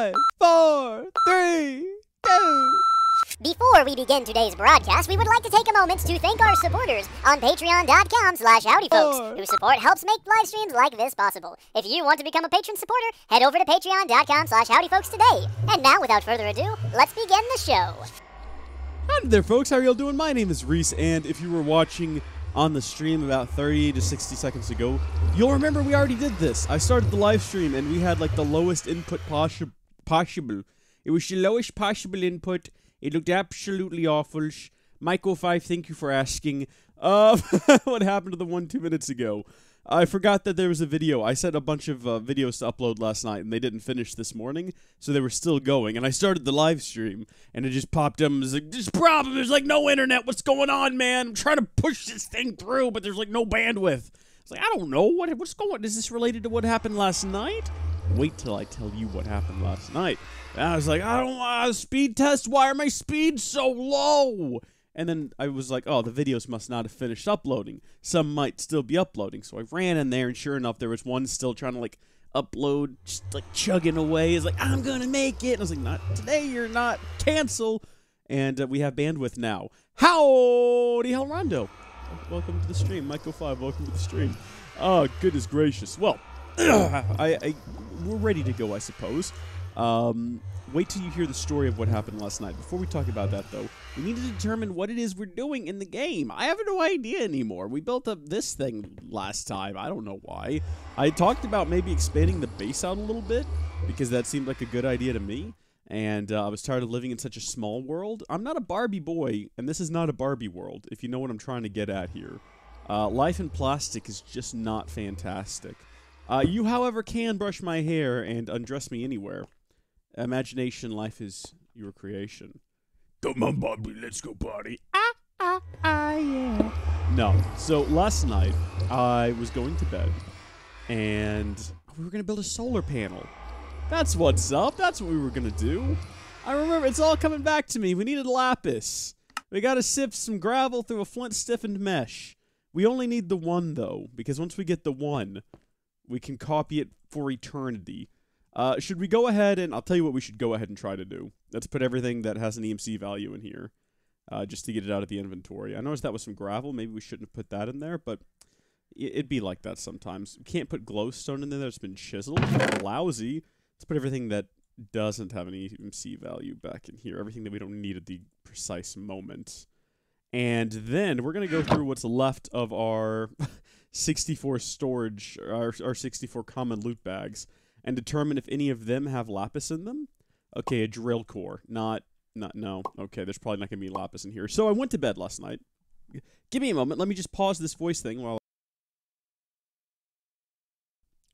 5, 4, 3, 2. Before we begin today's broadcast, we would like to take a moment to thank our supporters on patreon.com/howdyfolks, whose support helps make live streams like this possible. If you want to become a patron supporter, head over to patreon.com/howdyfolks today. And now, without further ado, let's begin the show. Hi there, folks. How are y'all doing? My name is Rees, and if you were watching on the stream about 30 to 60 seconds ago, you'll remember we already did this. I started the live stream, and we had like the lowest input possible. It was the lowest possible input. It looked absolutely awful. Michael5, thank you for asking. What happened to the one 2 minutes ago? I forgot that there was a video. I set a bunch of videos to upload last night, and they didn't finish this morning, so they were still going. And I started the live stream, and it just popped up and was like, "This problem, there's like no internet. What's going on, man? I'm trying to push this thing through, but there's like no bandwidth." It's like, I don't know. What's going on? Is this related to what happened last night? Wait till I tell you what happened last night. And I was like, I don't want a speed test. Why are my speeds so low? And then I was like, oh, the videos must not have finished uploading. Some might still be uploading. So I ran in there, and sure enough, there was one still trying to, like, upload, just, like, chugging away. It's like, I'm gonna make it. And I was like, not today, you're not. Cancel. And we have bandwidth now. Howdy, Hell Rondo. Welcome to the stream. Michael5, welcome to the stream. Oh, goodness gracious. Well, we're ready to go, I suppose. Wait till you hear the story of what happened last night. Before we talk about that, though, we need to determine what it is we're doing in the game. I have no idea anymore. We built up this thing last time. I don't know why. I talked about maybe expanding the base out a little bit, because that seemed like a good idea to me. And I was tired of living in such a small world. I'm not a Barbie boy, and this is not a Barbie world, if you know what I'm trying to get at here. Life in plastic is just not fantastic. You, however, can brush my hair and undress me anywhere. Imagination, life is your creation. Come on, Bobby, let's go party. Yeah. No. So last night, I was going to bed, and we were going to build a solar panel. That's what's up. That's what we were going to do. I remember, it's all coming back to me. We needed lapis. We got to sift some gravel through a flint-stiffened mesh. We only need the one, though, because once we get the one, we can copy it for eternity. Should we go ahead and... I'll tell you what we should go ahead and try to do. Let's put everything that has an EMC value in here, just to get it out of the inventory. I noticed that was some gravel. Maybe we shouldn't have put that in there, but it'd be like that sometimes. We can't put glowstone in there that's been chiseled. Lousy. Let's put everything that doesn't have an EMC value back in here. Everything that we don't need at the precise moment. And then we're going to go through what's left of our 64 storage, our 64 common loot bags, and determine if any of them have lapis in them. Okay, a drill core. No. Okay, there's probably not going to be lapis in here. So I went to bed last night. Give me a moment. Let me just pause this voice thing while I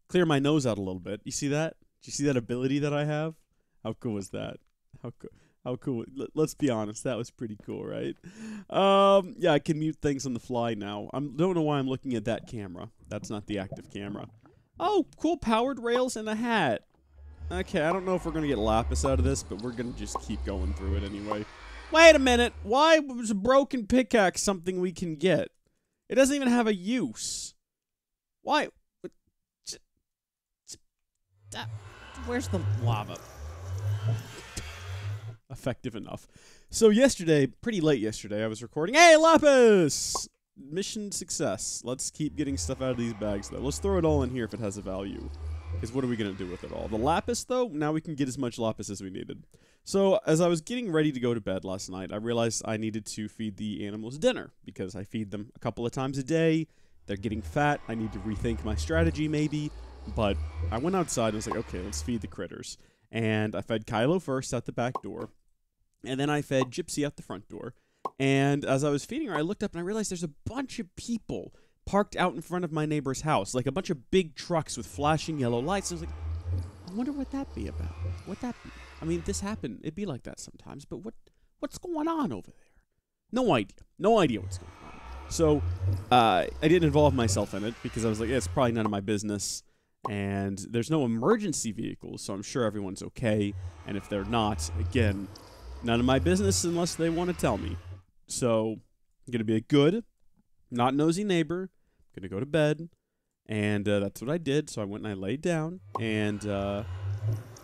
clear my nose out a little bit. You see that? Do you see that ability that I have? How cool was that? How cool. Let's be honest. That was pretty cool, right? Yeah, I can mute things on the fly now. I don't know why I'm looking at that camera. That's not the active camera. Oh, cool powered rails and a hat. Okay, I don't know if we're going to get lapis out of this, but we're going to just keep going through it anyway. Wait a minute. Why was a broken pickaxe something we can get? It doesn't even have a use. Why? Where's the lava? Effective enough. So yesterday, pretty late yesterday, I was recording. Hey, lapis! Mission success. Let's keep getting stuff out of these bags, though. Let's throw it all in here if it has a value. Because what are we going to do with it all? The lapis, though, now we can get as much lapis as we needed. So, as I was getting ready to go to bed last night, I realized I needed to feed the animals dinner. Because I feed them a couple of times a day. They're getting fat. I need to rethink my strategy, maybe. But I went outside and was like, okay, let's feed the critters. And I fed Kylo first out the back door. And then I fed Gypsy out the front door. And as I was feeding her, I looked up and I realized there's a bunch of people parked out in front of my neighbor's house. Like a bunch of big trucks with flashing yellow lights. And I was like, I wonder what that'd be about. What'd that be? I mean, this happened. It'd be like that sometimes. But what's going on over there? No idea. No idea what's going on. So I didn't involve myself in it because I was like, yeah, it's probably none of my business. And there's no emergency vehicles, so I'm sure everyone's okay. And if they're not, again, none of my business unless they want to tell me. So I'm going to be a good, not nosy neighbor. I'm going to go to bed. And that's what I did. So I went and I laid down. And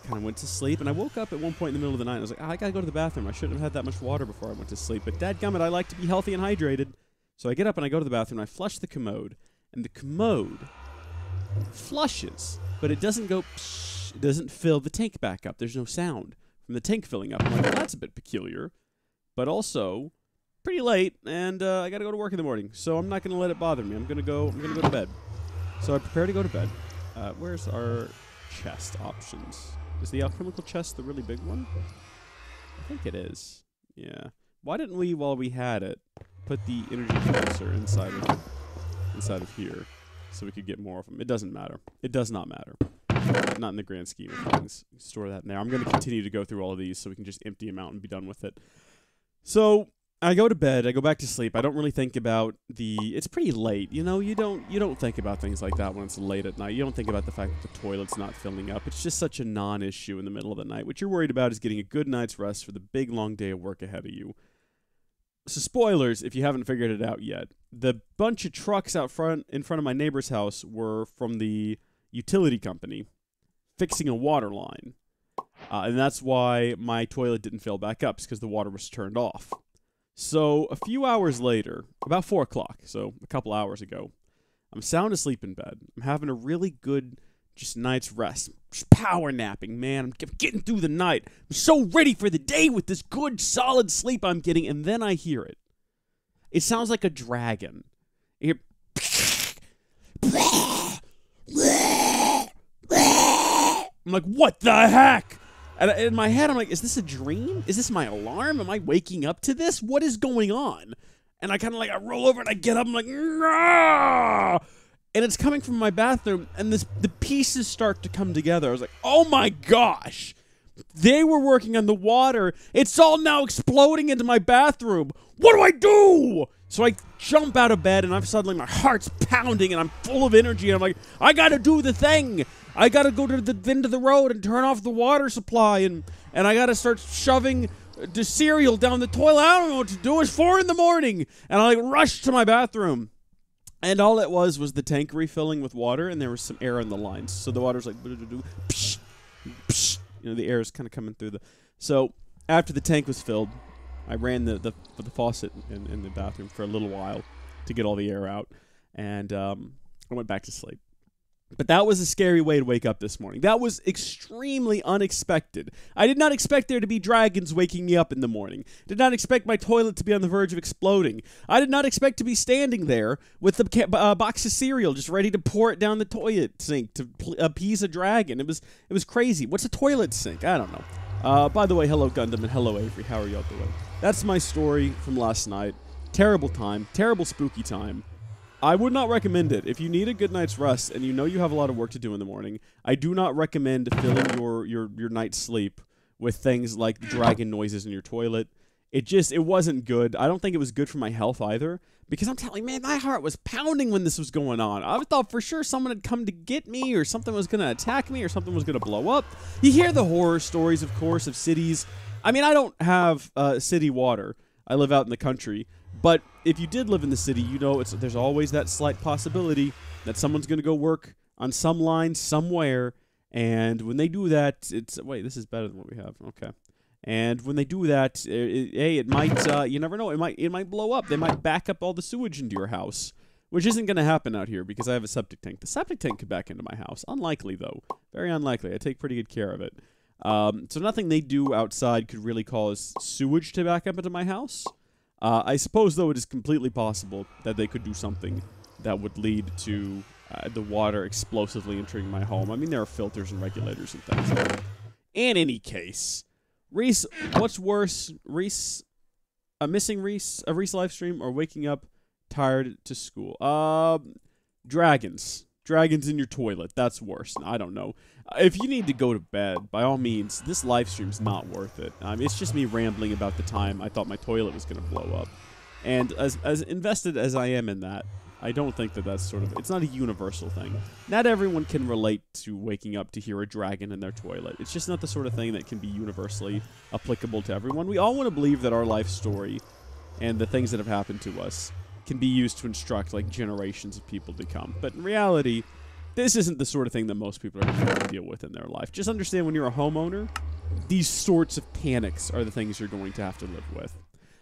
kind of went to sleep, and I woke up at one point in the middle of the night, and I was like, I gotta go to the bathroom. I shouldn't have had that much water before I went to sleep, but dadgummit, I like to be healthy and hydrated. So I get up and I go to the bathroom, and I flush the commode, and the commode flushes, but it doesn't go psh, it doesn't fill the tank back up. There's no sound from the tank filling up. I'm like, well, that's a bit peculiar, but also pretty late, and I gotta go to work in the morning, so I'm not gonna let it bother me. I'm gonna go to bed. So I prepare to go to bed. Where's our chest options? Is the alchemical chest the really big one? I think it is. Yeah. Why didn't we, while we had it, put the energy condenser inside of here, so we could get more of them? It doesn't matter. It does not matter. Not in the grand scheme of things. Store that in there. I'm going to continue to go through all of these so we can just empty them out and be done with it. So I go to bed. I go back to sleep. I don't really think about it's pretty late. You know, you don't think about things like that when it's late at night. You don't think about the fact that the toilet's not filling up. It's just such a non-issue in the middle of the night. What you're worried about is getting a good night's rest for the big, long day of work ahead of you. So spoilers, if you haven't figured it out yet. The bunch of trucks out front, in front of my neighbor's house, were from the utility company fixing a water line. And that's why my toilet didn't fill back up, because the water was turned off. So a few hours later, about 4 o'clock, so a couple hours ago, I'm sound asleep in bed. I'm having a really good just night's rest. Just power napping, man. I'm getting through the night. I'm so ready for the day with this good, solid sleep I'm getting, and then I hear it. It sounds like a dragon. You hear... I'm like, what the heck? And in my head, I'm like, is this a dream? Is this my alarm? Am I waking up to this? What is going on? And I kind of I roll over and I get up. I'm like, no! And it's coming from my bathroom, and the pieces start to come together. I was like, oh my gosh. They were working on the water. It's all now exploding into my bathroom. What do I do? So I jump out of bed, and I'm suddenly, my heart's pounding, and I'm full of energy. And I'm like, I got to do the thing. I got to go to the end of the road and turn off the water supply, and I got to start shoving the cereal down the toilet. I don't know what to do. It's 4 in the morning. And I rush to my bathroom. And all it was the tank refilling with water, and there was some air in the lines. So the water's like, psh, psh. You know, the air is kind of coming through the... So after the tank was filled, I ran the faucet in the bathroom for a little while to get all the air out, and I went back to sleep. But that was a scary way to wake up this morning. That was extremely unexpected. I did not expect there to be dragons waking me up in the morning. Did not expect my toilet to be on the verge of exploding. I did not expect to be standing there with the box of cereal just ready to pour it down the toilet sink to appease a dragon. It was crazy. What's a toilet sink? I don't know. By the way, hello Gundam and hello Avery. How are y'all doing? That's my story from last night. Terrible time. Terrible spooky time. I would not recommend it. If you need a good night's rest and you know you have a lot of work to do in the morning, I do not recommend filling your night's sleep with things like dragon noises in your toilet. It wasn't good. I don't think it was good for my health either, because I'm telling you, man, my heart was pounding when this was going on. I thought for sure someone had come to get me, or something was going to attack me, or something was going to blow up. You hear the horror stories, of course, of cities. I mean, I don't have city water. I live out in the country. But if you did live in the city, you know there's always that slight possibility that someone's going to go work on some line somewhere, and when they do that, wait, this is better than what we have. Okay. And when they do that, it might, you never know, it might blow up. They might back up all the sewage into your house, which isn't going to happen out here because I have a septic tank. The septic tank could back into my house. Unlikely, though. Very unlikely. I take pretty good care of it. So nothing they do outside could really cause sewage to back up into my house. I suppose, though, it is completely possible that they could do something that would lead to the water explosively entering my home. I mean, there are filters and regulators and things. In any case, Rees, what's worse, Rees, missing Rees, a Rees live stream, or waking up tired to school? Dragons. Dragons in your toilet. That's worse. I don't know. If you need to go to bed, by all means, this live stream's not worth it. It's just me rambling about the time I thought my toilet was going to blow up. And as invested as I am in that, I don't think that that's it's not a universal thing. Not everyone can relate to waking up to hear a dragon in their toilet. It's just not the sort of thing that can be universally applicable to everyone. We all want to believe that our life story and the things that have happened to us can be used to instruct, like, generations of people to come. But in reality, This isn't the sort of thing that most people are going to deal with in their life. Just understand when you're a homeowner, these sorts of panics are the things you're going to have to live with.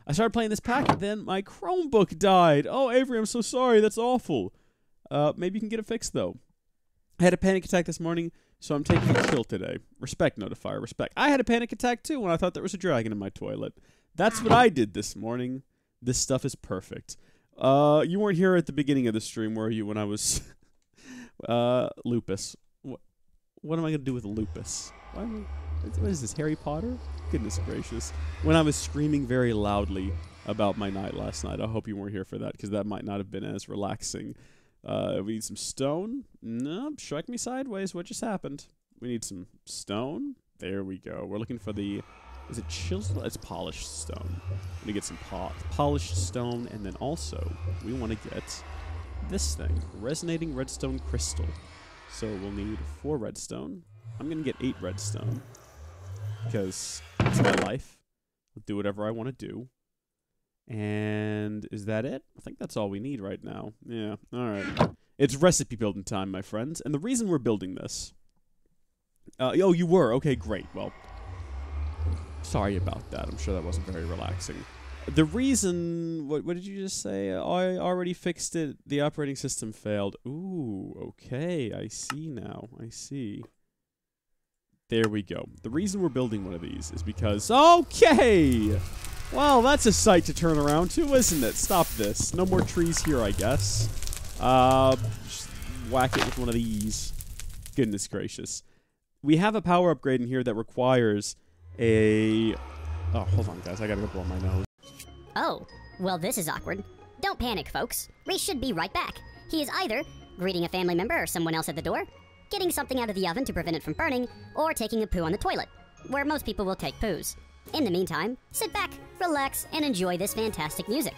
I started playing this pack, and then my Chromebook died. Oh, Avery, I'm so sorry. That's awful. Maybe you can get it fixed, though. I had a panic attack this morning, so I'm taking a chill today. Respect, Notifier, respect. I had a panic attack, too, when I thought there was a dragon in my toilet. That's what I did this morning. This stuff is perfect. You weren't here at the beginning of the stream, were you, when I was... lupus. What am I going to do with lupus? What is this, Harry Potter? Goodness gracious. When I was screaming very loudly about my night last night. I hope you weren't here for that, because that might not have been as relaxing. We need some stone. No, strike me sideways. What just happened? We need some stone. There we go. We're looking for the... Is it chisel? It's polished stone. We're going to get some polished stone, and then also, we want to get this thing. Resonating redstone crystal. So we'll need 4 redstone. I'm going to get 8 redstone, because it's my life. I'll do whatever I want to do. And is that it? I think that's all we need right now. Yeah, alright. It's recipe building time, my friends. And the reason we're building this... oh, you were? Okay, great. Well, sorry about that. I'm sure that wasn't very relaxing. The reason... What did you just say? I already fixed it. The operating system failed. Ooh, okay. I see now. I see. There we go. The reason we're building one of these is because... Okay! Well, that's a sight to turn around to, isn't it? Stop this. No more trees here, I guess. Just whack it with one of these. Goodness gracious. We have a power upgrade in here that requires a... Oh, hold on, guys. I gotta go blow my nose. Oh, well, this is awkward. Don't panic, folks. Rees should be right back. He is either greeting a family member or someone else at the door, getting something out of the oven to prevent it from burning, or taking a poo on the toilet, where most people will take poos. In the meantime, sit back, relax, and enjoy this fantastic music.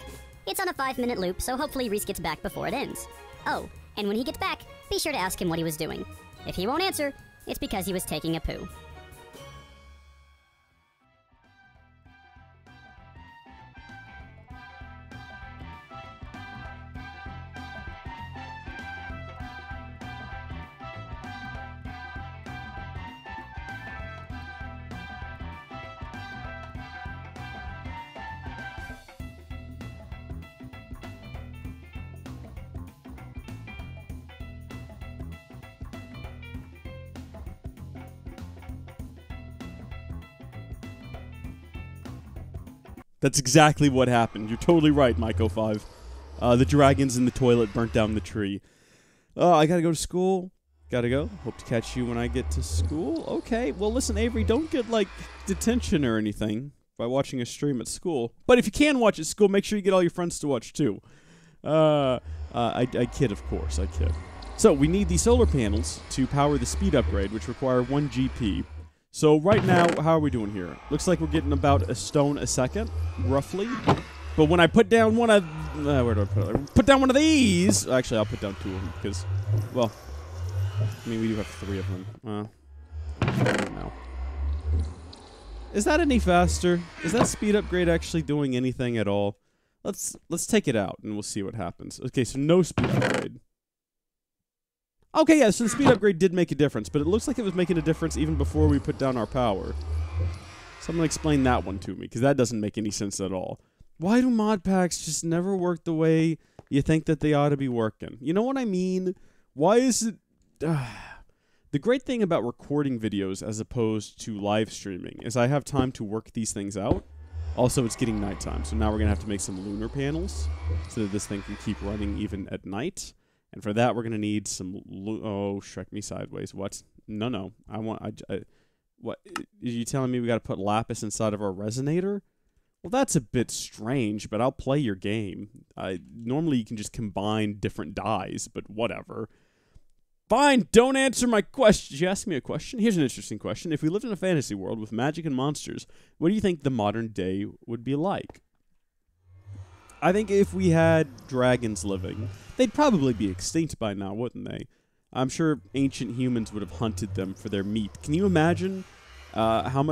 It's on a 5-minute loop, so hopefully Rees gets back before it ends. Oh, and when he gets back, be sure to ask him what he was doing. If he won't answer, it's because he was taking a poo. That's exactly what happened. You're totally right, Mike05. The dragons in the toilet burnt down the tree. I gotta go to school. Gotta go. Hope to catch you when I get to school. Okay, well listen, Avery, don't get, like, detention or anything by watching a stream at school. But if you can watch at school, make sure you get all your friends to watch, too. I kid, of course, I kid. So, we need the solar panels to power the speed upgrade, which require 1 GP. So right now, how are we doing here? Looks like we're getting about a stone a second, roughly. But when I put down one of... where do I put it? Put down one of these! Actually, I'll put down 2 of them, because... Well... I mean, we do have 3 of them. I don't know. Is that any faster? Is that speed upgrade actually doing anything at all? Let's take it out, and we'll see what happens. Okay, so no speed upgrade. Okay, yeah, so the speed upgrade did make a difference, but it looks like it was making a difference even before we put down our power. Someone explain that one to me, because that doesn't make any sense at all. Why do mod packs just never work the way you think that they ought to be working? You know what I mean? Why is it... The great thing about recording videos as opposed to live streaming is I have time to work these things out. Also, it's getting nighttime, so now we're going to have to make some lunar panels so that this thing can keep running even at night. And for that, we're going to need some... Oh, strike me sideways. What? No. What? Are you telling me we got to put lapis inside of our resonator? Well, that's a bit strange, but I'll play your game. Normally, you can just combine different dyes, but whatever. Fine, don't answer my question. Did you ask me a question? Here's an interesting question. If we lived in a fantasy world with magic and monsters, what do you think the modern day would be like? I think if we had dragons living, they'd probably be extinct by now, wouldn't they? I'm sure ancient humans would have hunted them for their meat. Can you imagine how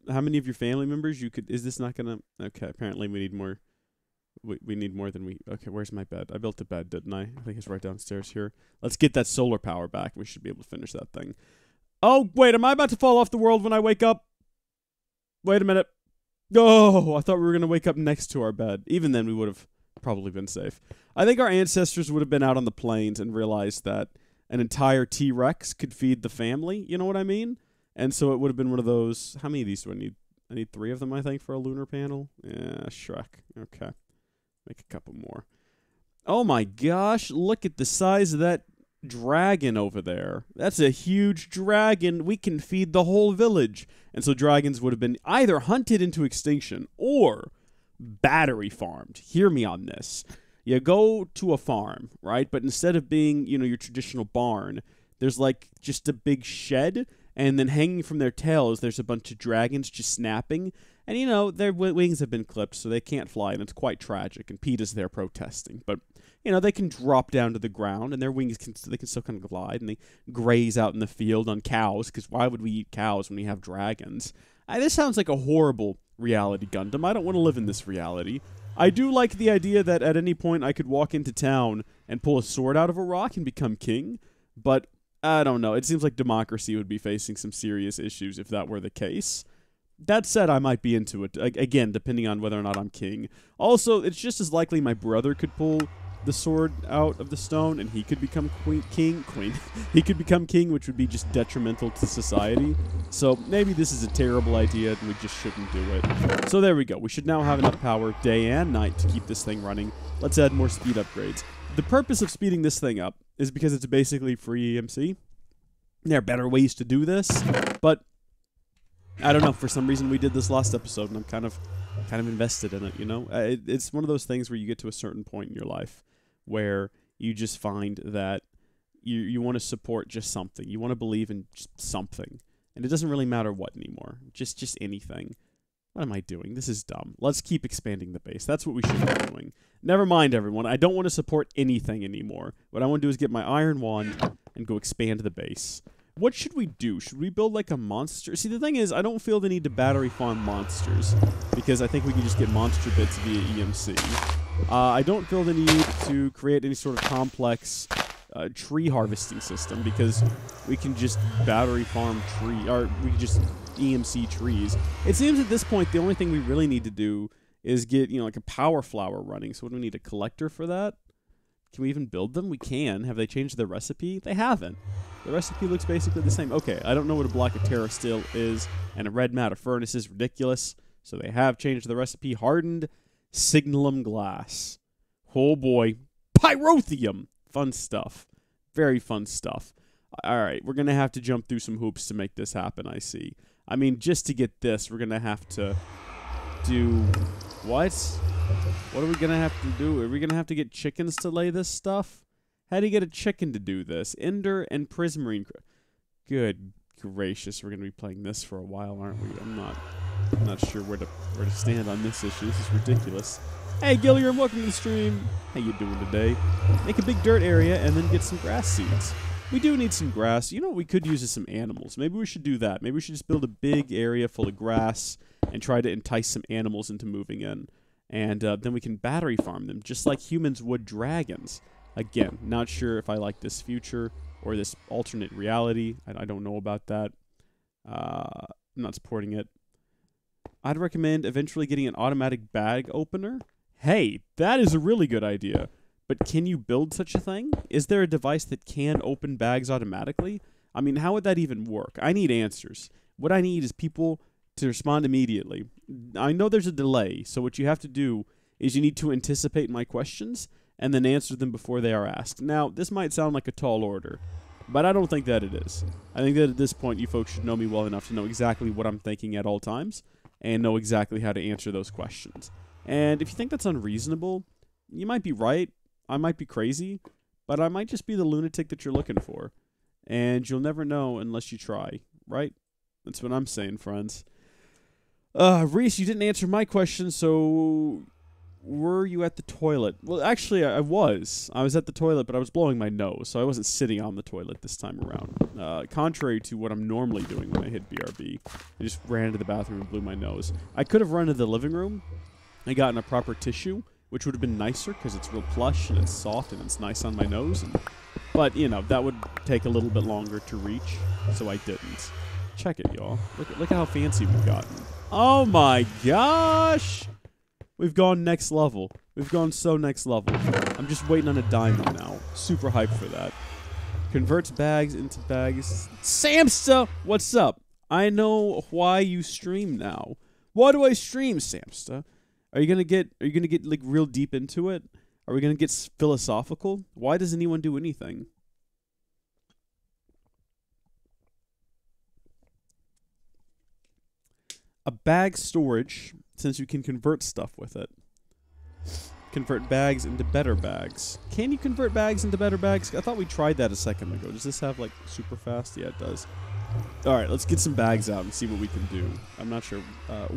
many of your family members you could... Is this not gonna... Okay, apparently we need more We need more than we... Okay, where's my bed? I built a bed, didn't I? I think it's right downstairs here. Let's get that solar power back. We should be able to finish that thing. Oh, wait, am I about to fall off the world when I wake up? Wait a minute. Oh, I thought we were going to wake up next to our bed. Even then, we would have probably been safe. I think our ancestors would have been out on the plains and realized that an entire T-Rex could feed the family. You know what I mean? And so it would have been one of those... How many of these do I need? I need 3 of them, I think, for a lunar panel. Yeah, Shrek. Okay. Make a couple more. Oh my gosh, look at the size of that dragon over there. That's a huge dragon. We can feed the whole village. And so dragons would have been either hunted into extinction or battery farmed. Hear me on this. You go to a farm, right? But instead of being, you know, your traditional barn, there's like just a big shed, and then hanging from their tails, there's a bunch of dragons just snapping. And, you know, their wings have been clipped, so they can't fly, and it's quite tragic. And PETA's there protesting. But, you know, they can drop down to the ground, and their wings they can still kind of glide, and they graze out in the field on cows, because why would we eat cows when we have dragons? This sounds like a horrible reality, Gundam. I don't want to live in this reality. I do like the idea that at any point I could walk into town and pull a sword out of a rock and become king, but I don't know. It seems like democracy would be facing some serious issues if that were the case. That said, I might be into it, again, depending on whether or not I'm king. Also, it's just as likely my brother could pull the sword out of the stone and he could become king, he could become king, which would be just detrimental to society. So maybe this is a terrible idea and we just shouldn't do it. So there we go. We should now have enough power day and night to keep this thing running. Let's add more speed upgrades. The purpose of speeding this thing up is because it's basically free EMC. There are better ways to do this, but I don't know. For some reason, we did this last episode, and I'm kind of invested in it. You know, it's one of those things where you get to a certain point in your life where you just find that you want to support just something. You want to believe in just something, and it doesn't really matter what anymore. Just anything. What am I doing? This is dumb. Let's keep expanding the base. That's what we should be doing. Never mind, everyone. I don't want to support anything anymore. What I want to do is get my iron wand and go expand the base. What should we do? Should we build like a monster? See, the thing is, I don't feel the need to battery farm monsters because I think we can just get monster bits via EMC. I don't feel the need to create any sort of complex tree harvesting system because we can just battery farm or we can just EMC trees. It seems at this point the only thing we really need to do is get, you know, like a power flower running. So what do we need, a collector for that? Can we even build them? We can. Have they changed the recipe? They haven't. The recipe looks basically the same. Okay, I don't know what a block of Terra steel is, and a red matter furnace is ridiculous. So they have changed the recipe. Hardened signalum glass. Oh boy. Pyrotheum. Fun stuff. Very fun stuff. Alright, we're going to have to jump through some hoops to make this happen, I see. I mean, just to get this, we're going to have to do... What? What are we going to have to do? Are we going to have to get chickens to lay this stuff? How do you get a chicken to do this? Ender and Prismarine. Good gracious, we're going to be playing this for a while, aren't we? I'm not sure where to stand on this issue. This is ridiculous. Hey, Gilliam, welcome to the stream. How you doing today? Make a big dirt area and then get some grass seeds. We do need some grass. You know what we could use is some animals. Maybe we should do that. Maybe we should just build a big area full of grass and try to entice some animals into moving in. And then we can battery farm them, just like humans would dragons. Again, not sure if I like this future or this alternate reality. I don't know about that. I'm not supporting it. I'd recommend eventually getting an automatic bag opener. Hey, that is a really good idea. But can you build such a thing? Is there a device that can open bags automatically? I mean, how would that even work? I need answers. What I need is people to respond immediately. I know there's a delay, so what you have to do is you need to anticipate my questions and then answer them before they are asked. Now, this might sound like a tall order, but I don't think that it is. I think that at this point, you folks should know me well enough to know exactly what I'm thinking at all times and know exactly how to answer those questions. And if you think that's unreasonable, you might be right. I might be crazy, but I might just be the lunatic that you're looking for. And you'll never know unless you try, right? That's what I'm saying, friends. Rees, you didn't answer my question, so were you at the toilet? Well, actually, I was. I was at the toilet, but I was blowing my nose, so I wasn't sitting on the toilet this time around. Contrary to what I'm normally doing when I hit BRB. I just ran into the bathroom and blew my nose. I could have run to the living room and gotten a proper tissue, which would have been nicer because it's real plush and it's soft and it's nice on my nose. But, you know, that would take a little bit longer to reach, so I didn't. Check it, y'all. Look at how fancy we've gotten. Oh my gosh! We've gone next level. We've gone so next level. I'm just waiting on a diamond now. Super hyped for that. Converts bags into bags. Samsta! What's up? I know why you stream now. Why do I stream, Samsta? Are you gonna get like real deep into it? Are we gonna get philosophical? Why does anyone do anything? A bag storage, since you can convert stuff with it. Convert bags into better bags. Can you convert bags into better bags? I thought we tried that a second ago. Does this have like super fast? Yeah, it does. Alright, let's get some bags out and see what we can do. I'm not sure.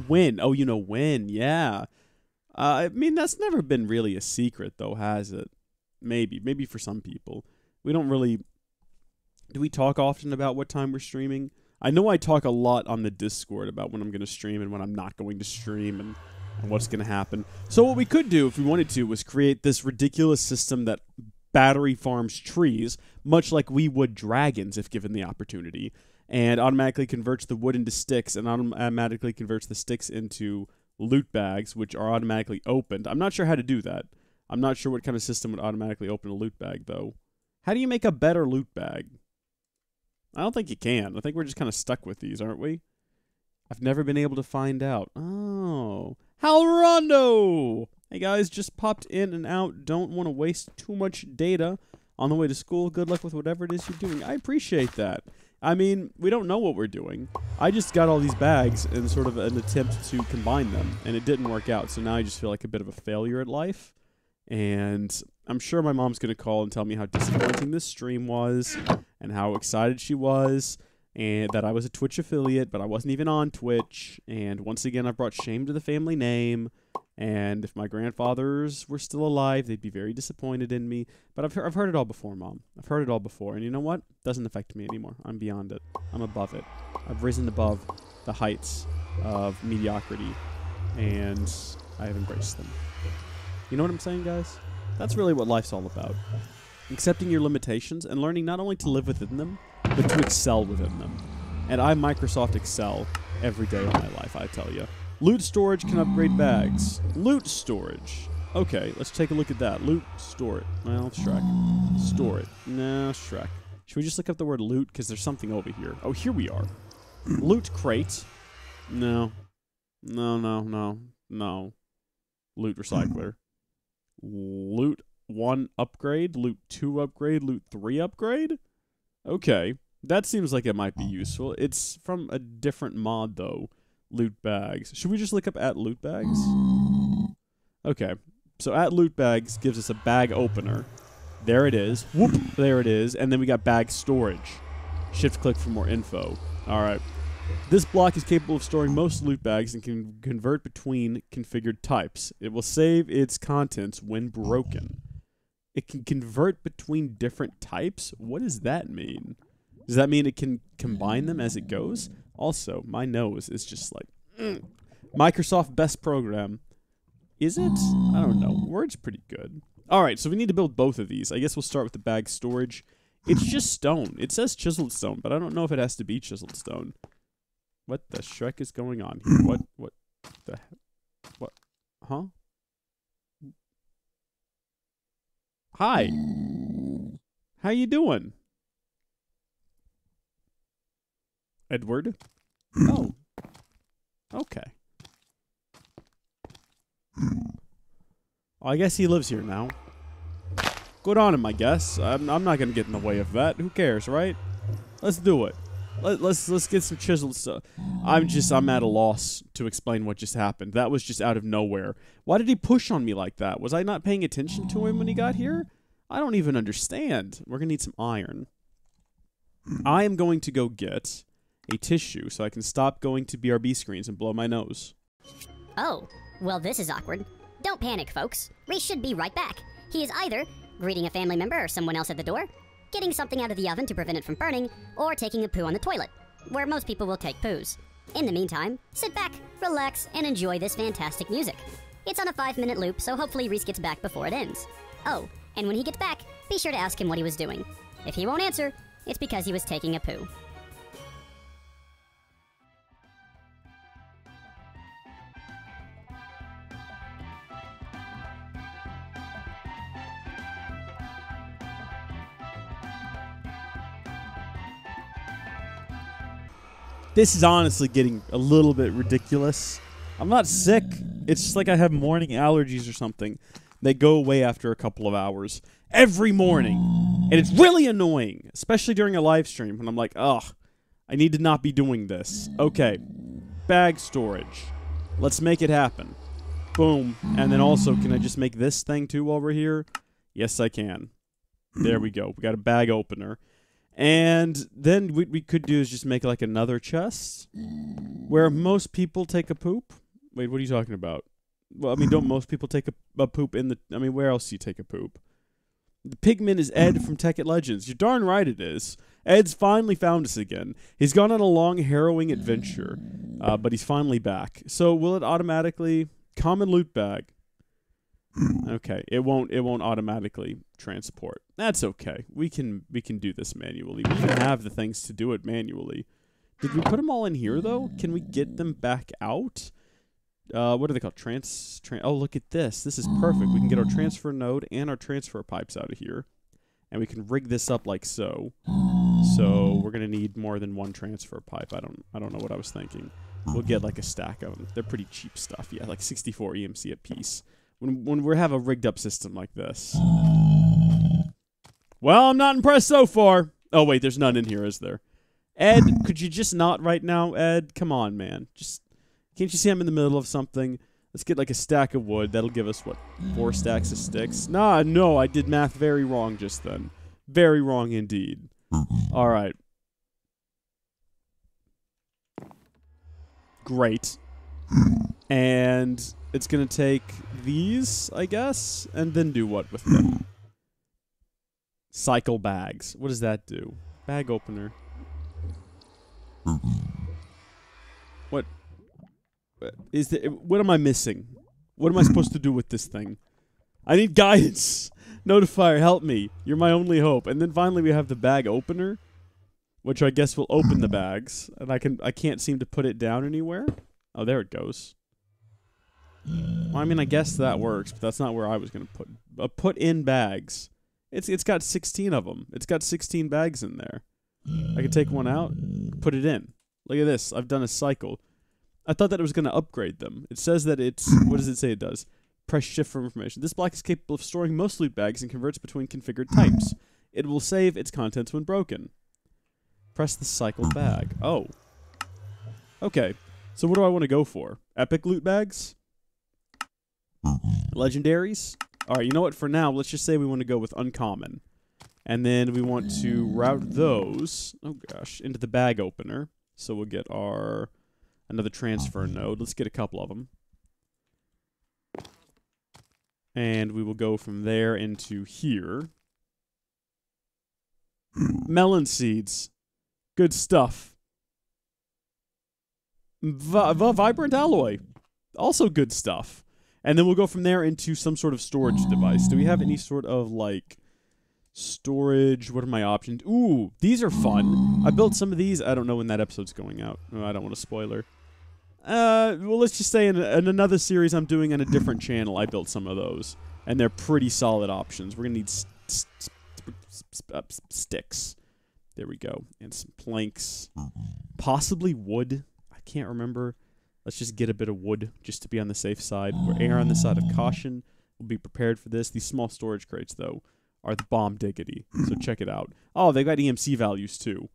When? Oh, you know when. Yeah. I mean, that's never been really a secret, though, has it? Maybe. Maybe for some people. We don't really... Do we talk often about what time we're streaming? I know I talk a lot on the Discord about when I'm going to stream and when I'm not going to stream and what's going to happen. So what we could do, if we wanted to, was create this ridiculous system that battery farms trees, much like we would dragons if given the opportunity, and automatically converts the wood into sticks and automatically converts the sticks into loot bags, which are automatically opened. I'm not sure how to do that. I'm not sure what kind of system would automatically open a loot bag, though. How do you make a better loot bag? I don't think you can. I think we're just kind of stuck with these, aren't we? I've never been able to find out. Oh. Halrondo! Hey guys, just popped in and out. Don't want to waste too much data on the way to school. Good luck with whatever it is you're doing. I appreciate that. I mean, we don't know what we're doing. I just got all these bags in sort of an attempt to combine them, and it didn't work out, so now I just feel like a bit of a failure at life. And I'm sure my mom's going to call and tell me how disappointing this stream was, and how excited she was, and that I was a Twitch affiliate, but I wasn't even on Twitch. And once again, I brought shame to the family name. And if my grandfathers were still alive, they'd be very disappointed in me. But I've heard it all before, Mom. I've heard it all before. And you know what? It doesn't affect me anymore. I'm beyond it. I'm above it. I've risen above the heights of mediocrity. And I have embraced them. You know what I'm saying, guys? That's really what life's all about. Accepting your limitations and learning not only to live within them, but to excel within them. And I Microsoft Excel every day of my life, I tell you. Loot storage can upgrade bags. Loot storage. Okay, let's take a look at that. Loot, store it. Well, Shrek. Store it. No, Shrek. Should we just look up the word loot? Because there's something over here. Oh, here we are. Loot crate. No. No. Loot recycler. Loot 1 upgrade. Loot 2 upgrade. Loot 3 upgrade? Okay. That seems like it might be useful. It's from a different mod, though. Loot bags. Should we just look up at loot bags? Okay. So at loot bags gives us a bag opener. There it is. Whoop. There it is. And then we got bag storage. Shift click for more info. All right. This block is capable of storing most loot bags and can convert between configured types. It will save its contents when broken. It can convert between different types? What does that mean? Does that mean it can combine them as it goes? Also, my nose is just like, Microsoft best program. Is it? I don't know. Word's pretty good. All right, so we need to build both of these. I guess we'll start with the bag storage. It's just stone. It says chiseled stone, but I don't know if it has to be chiseled stone. What the Shrek is going on here? What the heck? What? Huh? Hi. How you doing? Edward? Oh. Okay. Well, I guess he lives here now. Good on him, I guess. I'm not going to get in the way of that. Who cares, right? Let's do it. Let's get some chiseled stuff. I'm at a loss to explain what just happened. That was just out of nowhere. Why did he push on me like that? Was I not paying attention to him when he got here? I don't even understand. We're going to need some iron. I am going to go get a tissue so I can stop going to BRB screens and blow my nose. Oh, well this is awkward. Don't panic, folks. Rees should be right back. He is either greeting a family member or someone else at the door, getting something out of the oven to prevent it from burning, or taking a poo on the toilet, where most people will take poos. In the meantime, sit back, relax, and enjoy this fantastic music. It's on a 5-minute loop, so hopefully Rees gets back before it ends. Oh, and when he gets back, be sure to ask him what he was doing. If he won't answer, it's because he was taking a poo. This is honestly getting a little bit ridiculous. I'm not sick. It's just like I have morning allergies or something. They go away after a couple of hours every morning. And it's really annoying, especially during a live stream when I'm like, ugh, I need to not be doing this. Okay, bag storage. Let's make it happen. Boom. And then also, can I just make this thing too while we're here? Yes, I can. There we go. We got a bag opener. And then what we could do is just make like another chest where most people take a poop. Wait, what are you talking about? Well, I mean, don't most people take a poop in the... I mean, where else do you take a poop? The pigman is Ed from Tech It Legends. You're darn right it is. Ed's finally found us again. He's gone on a long, harrowing adventure, but he's finally back. So will it automatically... Common loot bag. Okay, it won't automatically transport. That's okay. We can do this manually. We even have the things to do it manually. Did we put them all in here though? Can we get them back out? What are they called? Oh, look at this. This is perfect. We can get our transfer node and our transfer pipes out of here. And we can rig this up like so. So we're gonna need more than one transfer pipe. I don't know what I was thinking. We'll get like a stack of them. They're pretty cheap stuff. Yeah, like 64 EMC a piece. When we have a rigged up system like this. Well, I'm not impressed so far. Oh wait, there's none in here, is there? Ed, could you just not right now, Ed? Come on, man. Just can't you see I'm in the middle of something? Let's get like a stack of wood. That'll give us what, 4 stacks of sticks? Nah, no, I did math very wrong just then. Very wrong indeed. All right. Great. And it's going to take these, I guess, and then do what with them? Cycle bags. What does that do? Bag opener. What? What am I missing? What am I supposed to do with this thing? I need guidance. Notifier, help me. You're my only hope. And then finally we have the bag opener, which I guess will open the bags. And I can't seem to put it down anywhere. Oh, there it goes. Well, I mean, I guess that works, but that's not where I was going to put in bags. It's got 16 of them. It's got 16 bags in there. I can take one out, put it in. Look at this. I've done a cycle. I thought that it was going to upgrade them. It says that it's... What does it say it does? Press shift for information. This block is capable of storing most loot bags and converts between configured types. It will save its contents when broken. Press the cycle bag. Oh. Okay. So what do I want to go for? Epic loot bags? Legendaries? Alright, you know what? For now, let's just say we want to go with uncommon. And then we want to route those, oh gosh, into the bag opener. So we'll get our... another transfer node. Let's get a couple of them. And we will go from there into here. Melon seeds. Good stuff. Vibrant alloy. Also good stuff. And then we'll go from there into some sort of storage device. Do we have any sort of, like, storage? What are my options? Ooh, these are fun. I built some of these. I don't know when that episode's going out. Oh, I don't want a spoiler. Well, let's just say in another series I'm doing on a different channel, I built some of those. And they're pretty solid options. We're going to need sticks. There we go. And some planks. Possibly wood. I can't remember. Let's just get a bit of wood just to be on the safe side. We're err on the side of caution. We'll be prepared for this. These small storage crates, though, are the bomb diggity. So check it out. Oh, they got EMC values, too.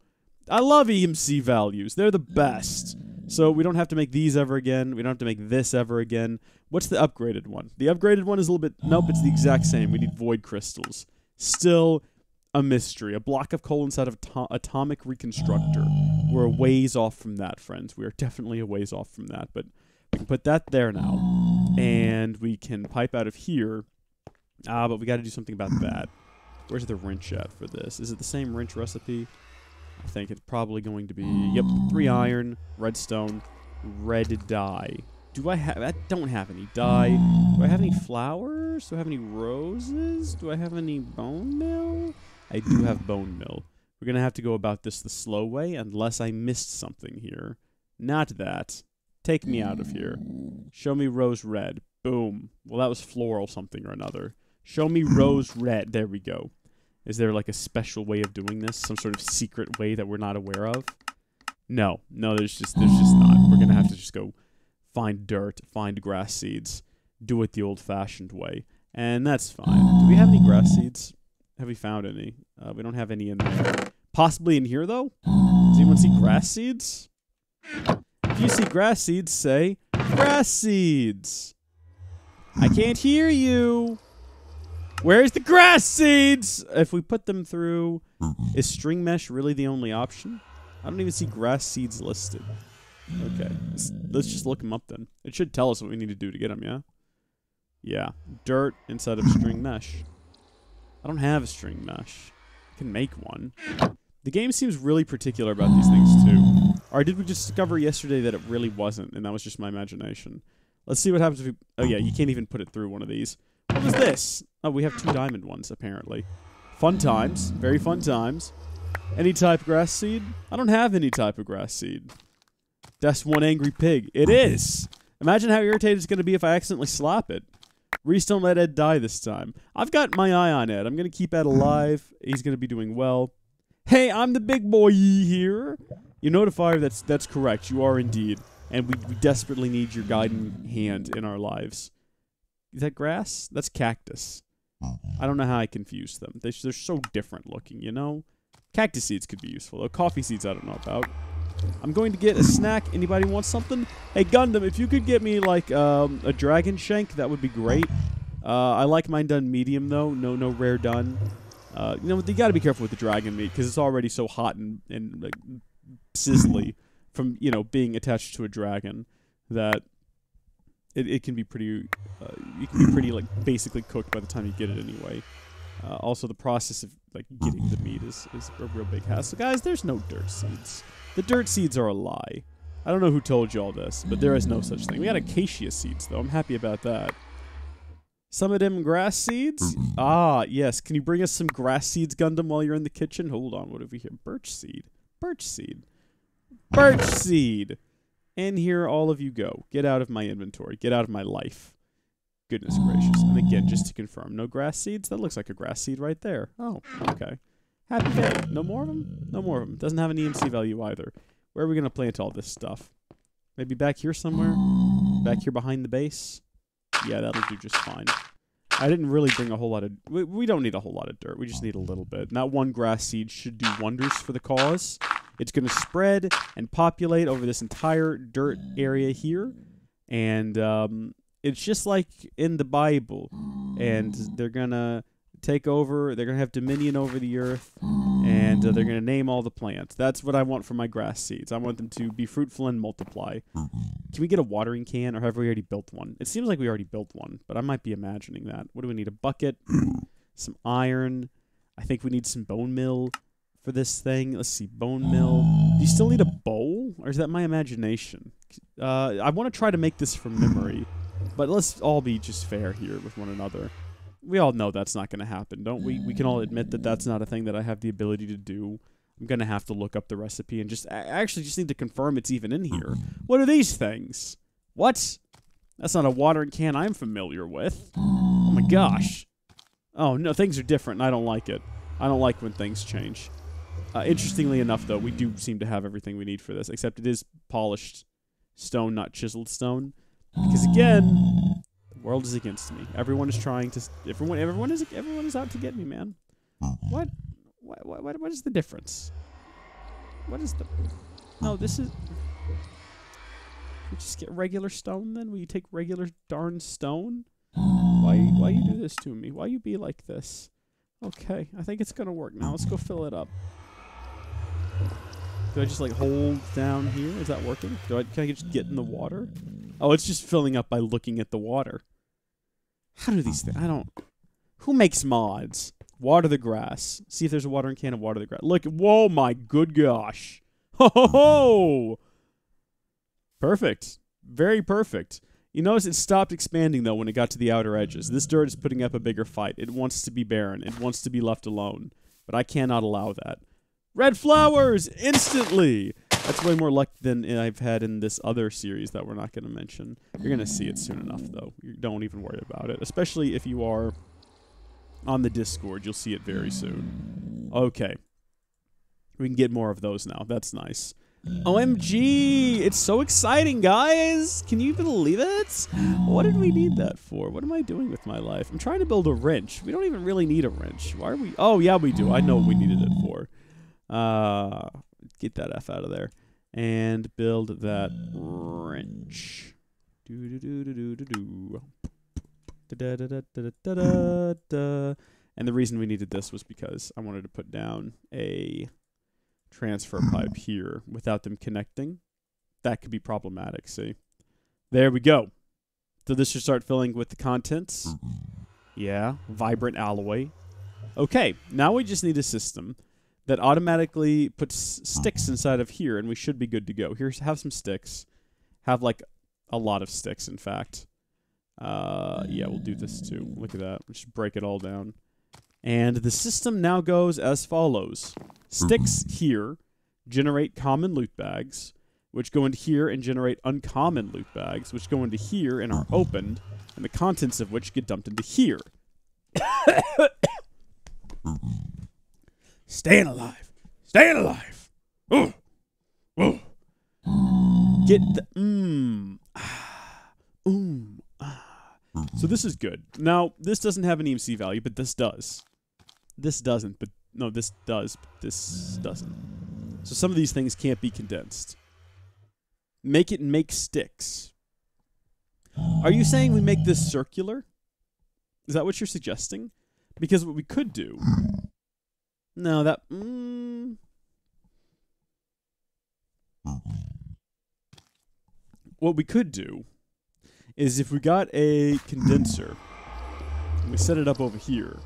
I love EMC values. They're the best. So we don't have to make these ever again. We don't have to make this ever again. What's the upgraded one? The upgraded one is a little bit... Nope, it's the exact same. We need void crystals. Still a mystery. A block of coal inside of atomic reconstructor. We're a ways off from that, friends. We are definitely a ways off from that. But we can put that there now. And we can pipe out of here. But we got to do something about that. Where's the wrench at for this? Is it the same wrench recipe? I think it's probably going to be, yep, 3 iron, redstone, red dye. Do I have... I don't have any dye. Do I have any flowers? Do I have any roses? Do I have any bone meal? I do have bone meal. We're going to have to go about this the slow way unless I missed something here. Not that. Take me out of here. Show me rose red. Boom. Well, that was floral something or another. Show me rose red. There we go. Is there like a special way of doing this? Some sort of secret way that we're not aware of? No. No, there's just not. We're going to have to just go find dirt, find grass seeds, do it the old-fashioned way. And that's fine. Do we have any grass seeds? Have we found any? We don't have any in there. Possibly in here, though? Does anyone see grass seeds? If you see grass seeds, say, grass seeds. I can't hear you. Where's the grass seeds? If we put them through, is string mesh really the only option? I don't even see grass seeds listed. Okay, let's just look them up then. It should tell us what we need to do to get them, yeah? Yeah, dirt inside of string mesh. I don't have a string mesh. I can make one. The game seems really particular about these things, too. Or did we just discover yesterday that it really wasn't, and that was just my imagination? Let's see what happens if we... Oh, yeah, you can't even put it through one of these. What was this? Oh, we have 2 diamond ones, apparently. Fun times. Very fun times. Any type of grass seed? I don't have any type of grass seed. That's one angry pig. It is! Imagine how irritated it's going to be if I accidentally slap it. Reese, don't let Ed die this time. I've got my eye on Ed. I'm going to keep Ed alive. He's going to be doing well. Hey, I'm the big boy here. You notify that's correct. You are indeed. And we desperately need your guiding hand in our lives. Is that grass? That's cactus. I don't know how I confused them. They're so different looking, you know? Cactus seeds could be useful, though. Coffee seeds I don't know about. I'm going to get a snack. Anybody want something? Hey, Gundam, if you could get me, like, a dragon shank, that would be great. I like mine done medium, though. No rare done. You know, you gotta be careful with the dragon meat, because it's already so hot and like, sizzly from, you know, being attached to a dragon that it can be pretty, you can be pretty, like, basically cooked by the time you get it anyway. Also, the process of, like, getting the meat is a real big hassle. Guys, there's no dirt seeds. The dirt seeds are a lie. I don't know who told you all this, but there is no such thing. We got acacia seeds, though. I'm happy about that. Some of them grass seeds? Ah, yes. Can you bring us some grass seeds, Gundam, while you're in the kitchen? Hold on. What have we here? Birch seed. Birch seed. Birch seed! And here all of you go. Get out of my inventory. Get out of my life. Goodness gracious. And again, just to confirm, no grass seeds? That looks like a grass seed right there. Oh, okay. Happy day. No more of them? No more of them. Doesn't have an EMC value either. Where are we going to plant all this stuff? Maybe back here somewhere? Back here behind the base? Yeah, that'll do just fine. I didn't really bring a whole lot of... We don't need a whole lot of dirt. We just need a little bit. And that one grass seed should do wonders for the cause. It's going to spread and populate over this entire dirt area here. And it's just like in the Bible. And they're going to take over. They're going to have dominion over the earth. And they're going to name all the plants. That's what I want for my grass seeds. I want them to be fruitful and multiply. Can we get a watering can, or have we already built one? It seems like we already built one, but I might be imagining that. What do we need? A bucket, some iron. I think we need some bone meal for this thing. Let's see, bone meal. Do you still need a bowl, or is that my imagination? I want to try to make this from memory, but let's all be just fair here with one another. We all know that's not going to happen, don't we? We can all admit that that's not a thing that I have the ability to do. I'm going to have to look up the recipe and I actually just need to confirm it's even in here. What are these things? What? That's not a watering can I'm familiar with. Oh my gosh. Oh no, things are different and I don't like it. I don't like when things change. Interestingly enough, though, we do seem to have everything we need for this, except it is polished stone, not chiseled stone. Because again, the world is against me. Everyone is trying to... Everyone is out to get me, man. What? What is the difference? What is the... No, this is... We just get regular stone, then? Will you take regular darn stone? Why you do this to me? Why you be like this? Okay, I think it's gonna work now. Let's go fill it up. Do I just, like, hold down here? Is that working? Can I just get in the water? Oh, it's just filling up by looking at the water. How do these things... I don't... Who makes mods? Water the grass. See if there's a watering can and water the grass. Look, whoa, my good gosh. Ho, ho, ho! Perfect. Very perfect. You notice it stopped expanding, though, when it got to the outer edges. This dirt is putting up a bigger fight. It wants to be barren. It wants to be left alone. But I cannot allow that. Red flowers! Instantly! That's way more luck than I've had in this other series that we're not going to mention. You're going to see it soon enough, though. You don't even worry about it. Especially if you are on the Discord. You'll see it very soon. Okay. We can get more of those now. That's nice. OMG! It's so exciting, guys! Can you believe it? What did we need that for? What am I doing with my life? I'm trying to build a wrench. We don't even really need a wrench. Why are we... Oh, yeah, we do. I know what we needed it for. Get that F out of there. And build that wrench. And the reason we needed this was because I wanted to put down a transfer pipe here without them connecting. That could be problematic, see? There we go. So this should start filling with the contents. Yeah, vibrant alloy. Okay, now we just need a system that automatically puts sticks inside of here, and we should be good to go. Here's have some sticks. Have, like, a lot of sticks, in fact. Yeah, we'll do this too. Look at that. Let's just break it all down. And the system now goes as follows. Sticks here generate common loot bags, which go into here and generate uncommon loot bags, which go into here and are opened, and the contents of which get dumped into here. Staying alive. Staying alive. Ooh. Ooh. Get the... So this is good. Now, this doesn't have an EMC value, but this does. This doesn't, but... No, this does, but this doesn't. So some of these things can't be condensed. Make it make sticks. Are you saying we make this circular? Is that what you're suggesting? Because what we could do... No, that... What we could do is if we got a condenser and we set it up over here,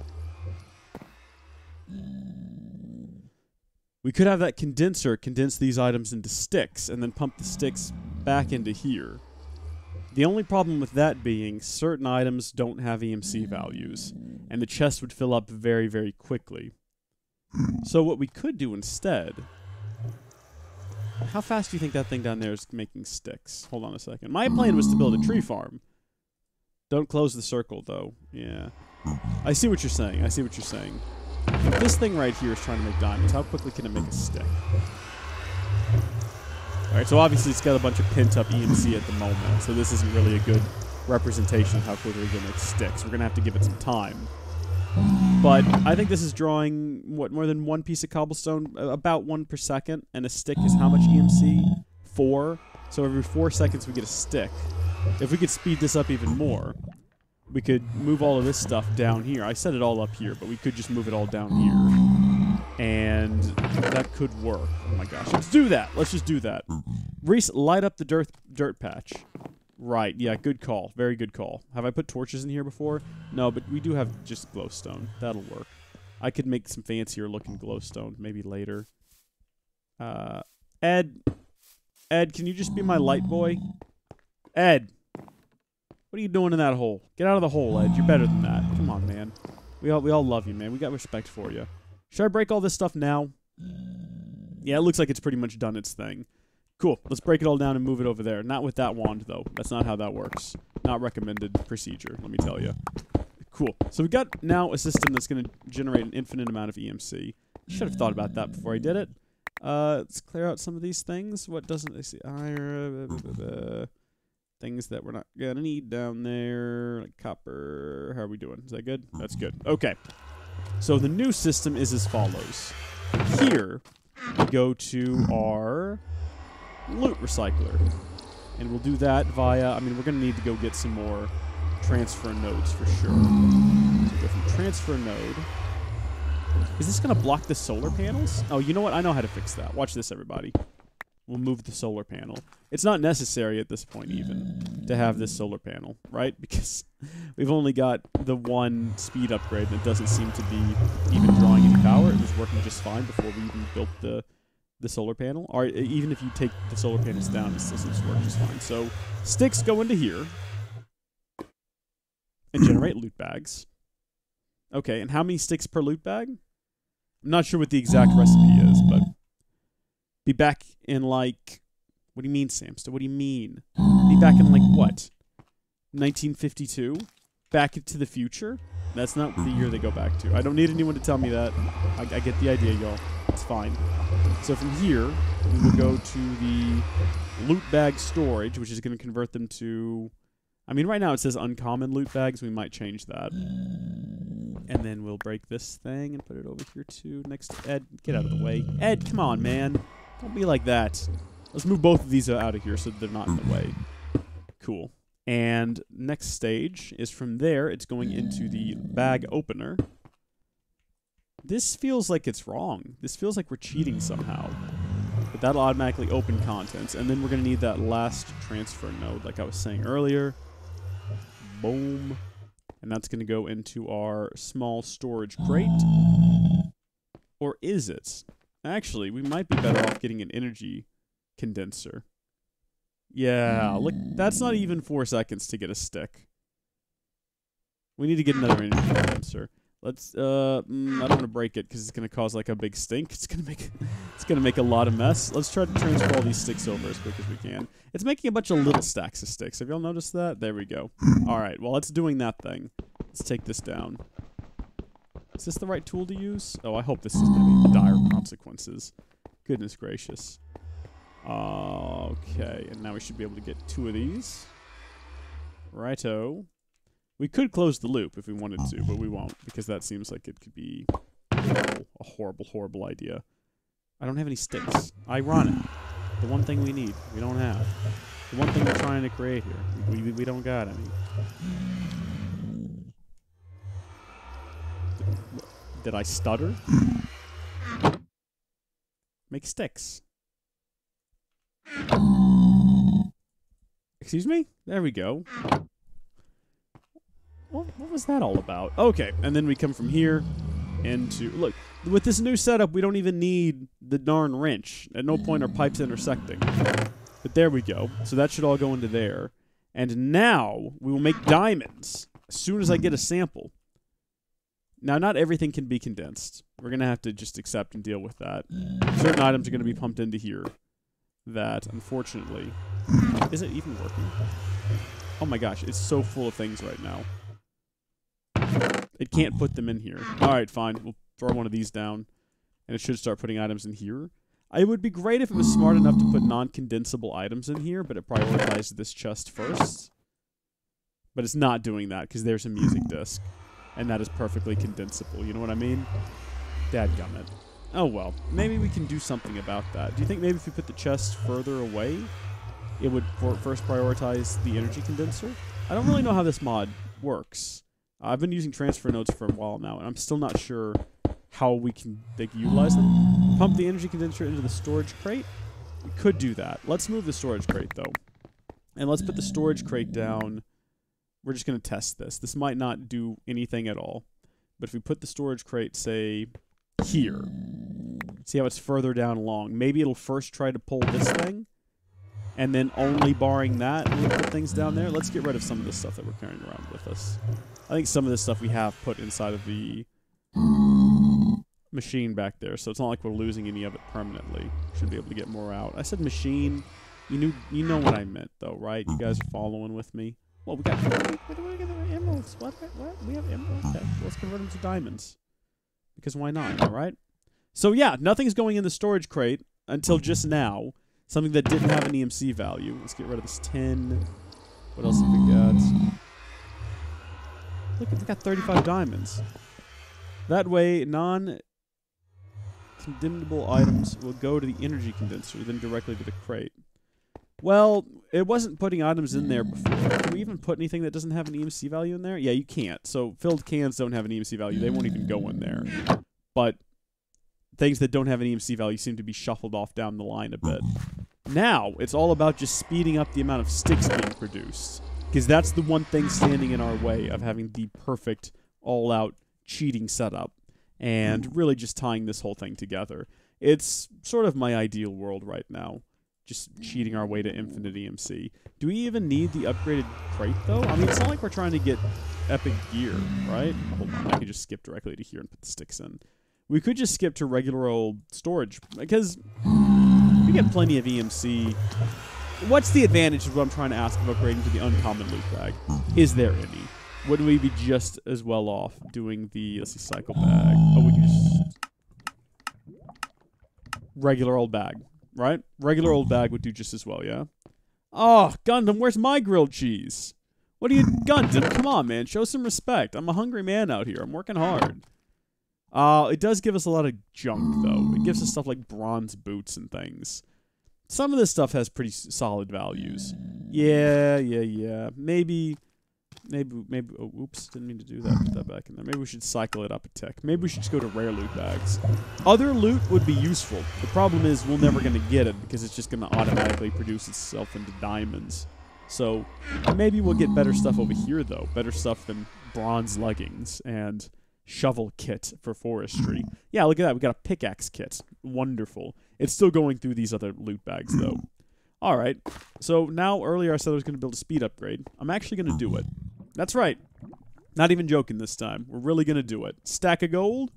we could have that condenser condense these items into sticks and then pump the sticks back into here. The only problem with that being certain items don't have EMC values, and the chest would fill up very, very quickly. So what we could do instead... How fast do you think that thing down there is making sticks? Hold on a second. My plan was to build a tree farm. Don't close the circle, though. Yeah. I see what you're saying. I see what you're saying. If this thing right here is trying to make diamonds, how quickly can it make a stick? Alright, so obviously it's got a bunch of pent-up EMC at the moment, so this isn't really a good representation of how quickly it can make sticks. We're going to have to give it some time. But I think this is drawing, what, more than one piece of cobblestone? About 1 per second. And a stick is how much EMC? 4. So every 4 seconds we get a stick. If we could speed this up even more, we could move all of this stuff down here. I set it all up here, but we could just move it all down here. And that could work. Oh my gosh. Let's do that. Let's just do that. Reese, light up the dirt patch. Right, yeah, good call. Very good call. Have I put torches in here before? No, but we do have just glowstone. That'll work. I could make some fancier looking glowstone maybe later. Ed, can you just be my light boy? Ed, what are you doing in that hole? Get out of the hole, Ed. You're better than that. Come on, man. We all love you, man. We got respect for you. Should I break all this stuff now? Yeah, it looks like it's pretty much done its thing. Cool. Let's break it all down and move it over there. Not with that wand, though. That's not how that works. Not recommended procedure, let me tell you. Cool. So we got now a system that's going to generate an infinite amount of EMC. Should have thought about that before I did it. Let's clear out some of these things. What doesn't they see? Things that we're not going to need down there. Like copper. How are we doing? Is that good? That's good. Okay. So the new system is as follows. Here, we go to our... loot recycler. And we'll do that via... I mean, we're going to need to go get some more transfer nodes for sure. So we go from transfer node. Is this going to block the solar panels? Oh, you know what? I know how to fix that. Watch this, everybody. We'll move the solar panel. It's not necessary at this point, even, to have this solar panel, right? Because we've only got the one speed upgrade, and it doesn't seem to be even drawing any power. It was working just fine before we even built the the solar panel. Or even if you take the solar panels down, it still seems to work just fine. So sticks go into here and generate loot bags. Okay, and how many sticks per loot bag? I'm not sure what the exact recipe is, but be back in like... What do you mean, Samster? What do you mean? Be back in like what? 1952? Back to the future? That's not the year they go back to. I don't need anyone to tell me that. I get the idea, y'all. It's fine. So from here, we will go to the loot bag storage, which is going to convert them to... I mean, right now it says uncommon loot bags. We might change that. And then we'll break this thing and put it over here too. Next to Ed. Get out of the way. Ed, come on, man. Don't be like that. Let's move both of these out of here so they're not in the way. Cool. And next stage is from there, it's going into the bag opener. This feels like it's wrong. This feels like we're cheating somehow. But that'll automatically open contents. And then we're going to need that last transfer node, like I was saying earlier. Boom. And that's going to go into our small storage crate. Or is it? Actually, we might be better off getting an energy condenser. Yeah, look, that's not even 4 seconds to get a stick. We need to get another energy condenser. Let's, I don't want to break it because it's going to cause like a big stink. It's going to make a lot of mess. Let's try to transfer all these sticks over as quick as we can. It's making a bunch of little stacks of sticks. Have y'all noticed that? There we go. All right, well, it's doing that thing. Let's take this down. Is this the right tool to use? Oh, I hope this is going to be dire consequences. Goodness gracious. Okay, and now we should be able to get 2 of these. Righto. We could close the loop if we wanted to, but we won't, because that seems like it could be a horrible, horrible idea. I don't have any sticks. Ironic. The one thing we need, we don't have. The one thing we're trying to create here, we don't got any. Did I stutter? Make sticks. Excuse me? There we go. What was that all about? Okay, and then we come from here into... Look, with this new setup, we don't even need the darn wrench. At no point are pipes intersecting. But there we go. So that should all go into there. And now, we will make diamonds as soon as I get a sample. Now, not everything can be condensed. We're going to have to just accept and deal with that. Certain items are going to be pumped into here. That, unfortunately... Is it even working? Oh my gosh, it's so full of things right now. It can't put them in here. Alright, fine. We'll throw one of these down. And it should start putting items in here. It would be great if it was smart enough to put non-condensable items in here, but it prioritized this chest first. But it's not doing that, because there's a music disc. And that is perfectly condensable. You know what I mean? Dadgummit. Oh well. Maybe we can do something about that. Do you think maybe if we put the chest further away, it would first prioritize the energy condenser? I don't really know how this mod works. I've been using transfer nodes for a while now, and I'm still not sure how we can utilize them. Pump the energy condenser into the storage crate. We could do that. Let's move the storage crate, though. And let's put the storage crate down. We're just going to test this. This might not do anything at all. But if we put the storage crate, say, here. See how it's further down along. Maybe it'll first try to pull this thing. And then only barring that, we'll put things down there. Let's get rid of some of the stuff that we're carrying around with us. I think some of this stuff we have put inside of the machine back there, so it's not like we're losing any of it permanently. Should be able to get more out. I said machine. You know what I meant, though, right? You guys are following with me. Well, we got emeralds. What? We have emeralds. Okay, let's convert them to diamonds. Because why not? All right. So yeah, nothing's going in the storage crate until just now. Something that didn't have an EMC value. Let's get rid of this 10. What else have we got? Look, we got 35 diamonds. That way, non-condemnable items will go to the energy condenser, then directly to the crate. Well, it wasn't putting items in there before. Can we even put anything that doesn't have an EMC value in there? Yeah, you can't. So filled cans don't have an EMC value. They won't even go in there. But things that don't have an EMC value seem to be shuffled off down the line a bit. Now, it's all about just speeding up the amount of sticks being produced. Because that's the one thing standing in our way of having the perfect, all-out cheating setup. And really just tying this whole thing together. It's sort of my ideal world right now. Just cheating our way to infinite EMC. Do we even need the upgraded crate, though? I mean, it's not like we're trying to get epic gear, right? Hold on, I could just skip directly to here and put the sticks in. We could just skip to regular old storage, because we get plenty of EMC. What's the advantage of what I'm trying to ask of upgrading to the uncommon loot bag? Is there any? Wouldn't we be just as well off doing the, let's see, cycle bag? Oh, we can just... regular old bag, right? Regular old bag would do just as well, yeah? Oh, Gundam, where's my grilled cheese? What are you... Gundam, come on, man. Show some respect. I'm a hungry man out here. I'm working hard. It does give us a lot of junk, though. It gives us stuff like bronze boots and things. Some of this stuff has pretty solid values. Yeah. Maybe, oh, oops, didn't mean to do that. Put that back in there. Maybe we should cycle it up a tick. Maybe we should just go to rare loot bags. Other loot would be useful. The problem is we're never going to get it because it's just going to automatically produce itself into diamonds. So maybe we'll get better stuff over here, though. Better stuff than bronze leggings and shovel kit for forestry. Yeah, look at that. We got a pickaxe kit. Wonderful. It's still going through these other loot bags, though. All right. So now, earlier I said I was going to build a speed upgrade. I'm actually going to do it. That's right. Not even joking this time. We're really going to do it. Stack of gold.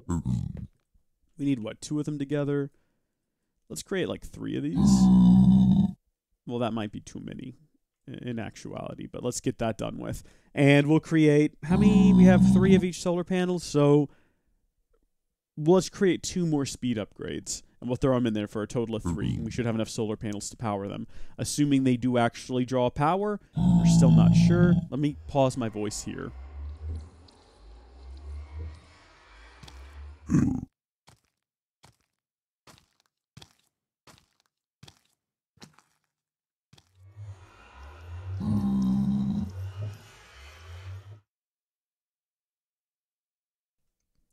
We need, what, 2 of them together? Let's create, like, 3 of these. Well, that might be too many in actuality, but let's get that done with. And we'll create, how many? We have 3 of each solar panel, so let's create 2 more speed upgrades. And we'll throw them in there for a total of 3. And we should have enough solar panels to power them. Assuming they do actually draw power, we're still not sure. Let me pause my voice here.